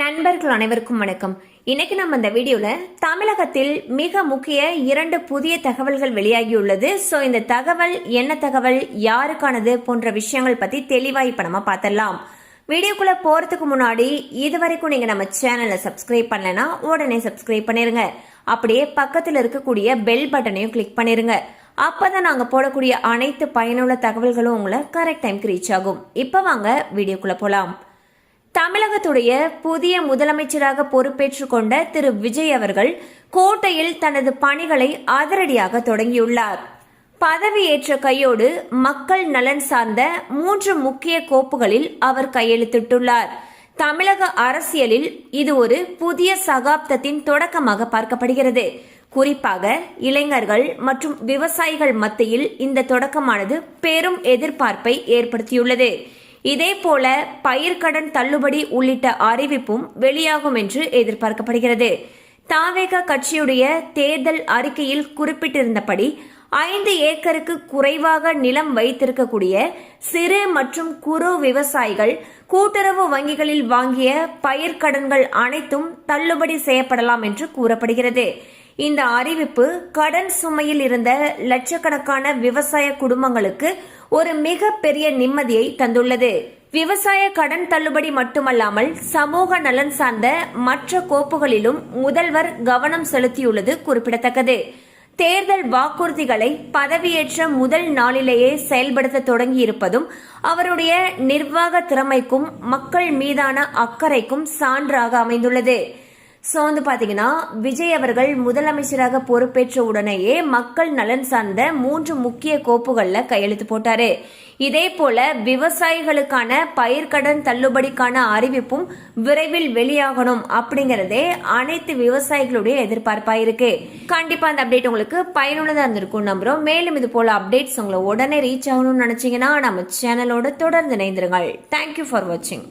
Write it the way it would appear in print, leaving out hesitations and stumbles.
நண்பர்கள் அனைவருக்கும் வணக்கம். இன்னைக்கு நம்ம இந்த வீடியோல தமிழகத்தில் மிக முக்கிய 2 புதிய தகவல்கள் வெளியாகியுள்ளது. சோ இந்த தகவல் என்ன தகவல், யாருக்கானது போன்ற விஷயங்கள் பத்தி தெளிவா இப்ப நம்ம பார்த்தலாம். வீடியோக்குள்ள போறதுக்கு முன்னாடி இதுவரைக்கும் நீங்க நம்ம சேனலை சப்ஸ்கிரைப் பண்ணலனா உடனே சப்ஸ்கிரைப் பண்ணிருங்க. அப்படியே பக்கத்துல இருக்கக்கூடிய பெல் பட்டனையும் கிளிக் பண்ணிருங்க. அப்பதான் நாங்க போடக்கூடிய அனைத்து பயனுள்ள தகவல்களும் உங்களை கரெக்ட் டைம்க்கு ரீச் ஆகும். இப்ப வாங்க வீடியோக்குள்ள போலாம். தமிழகத்துடைய புதிய முதலமைச்சராக பொறுப்பேற்றுக் கொண்ட திரு விஜய் அவர்கள் கோட்டையில் தனது பணிகளை அதிரடியாக தொடங்கியுள்ளார். பதவியேற்ற கையோடு மக்கள் நலன் சார்ந்த 3 முக்கிய கோப்புகளில் அவர் கையெழுத்திட்டுள்ளார். தமிழக அரசியலில் இது ஒரு புதிய சகாப்தத்தின் தொடக்கமாக பார்க்கப்படுகிறது. குறிப்பாக இளைஞர்கள் மற்றும் விவசாயிகள் மத்தியில் இந்த தொடக்கமானது பெரும் எதிர்பார்ப்பை ஏற்படுத்தியுள்ளது. இதேபோல பயிர்க்கடன் தள்ளுபடி உள்ளிட்ட அறிவிப்பும் வெளியாகும் என்று எதிர்பார்க்கப்படுகிறது. தாவேகா கட்சியுடைய தேர்தல் அறிக்கையில் குறிப்பிட்டிருந்தபடி 5 ஏக்கருக்கு குறைவாக நிலம் வைத்திருக்கக்கூடிய சிறு மற்றும் குறு விவசாயிகள் கூட்டுறவு வங்கிகளில் வாங்கிய பயிர்க்கடன்கள் அனைத்தும் தள்ளுபடி செய்யப்படலாம் என்று கூறப்படுகிறது. இந்த அறிவிப்பு கடன் சுமையில் இருந்த லட்சக்கணக்கான விவசாய குடும்பங்களுக்கு ஒரு மிக பெரிய நிம்மதியை தந்துள்ளது. விவசாய கடன் தள்ளுபடி மட்டுமல்லாமல் சமூக நலன் சார்ந்த மற்ற கோப்புகளிலும் முதல்வர் கவனம் செலுத்தியுள்ளது குறிப்பிடத்தக்கது. தேர்தல் வாக்குறுதிகளை பதவியேற்ற முதல் நாளிலேயே செயல்படுத்த தொடங்கியிருப்பதும் அவருடைய நிர்வாக திறமைக்கும் மக்கள் மீதான அக்கறைக்கும் சான்றாக அமைந்துள்ளது. சோ பாத்தீங்கன்னா விஜய் அவர்கள் முதலமைச்சராக பொறுப்பேற்ற உடனேயே மக்கள் நலன் சார்ந்த 3 முக்கிய கோப்புகள்ல கையெழுத்து போட்டாரு. இதே போல விவசாயிகளுக்கான பயிர்க்கடன் தள்ளுபடிக்கான அறிவிப்பும் விரைவில் வெளியாகணும் அப்படிங்கறதே அனைத்து விவசாயிகளுடைய எதிர்பார்ப்பா இருக்கு. கண்டிப்பா அந்த அப்டேட் உங்களுக்கு பயனுள்ளதா இருந்திருக்கும் நம்புறோம். மேலும் இது போல அப்டேட்ஸ் உங்களை உடனே ரீச் ஆகணும்னு நினைச்சீங்கன்னா நம்ம சேனலோட தொடர்ந்து இணைந்திருங்கள். தேங்க்யூ ஃபார் வாட்சிங்.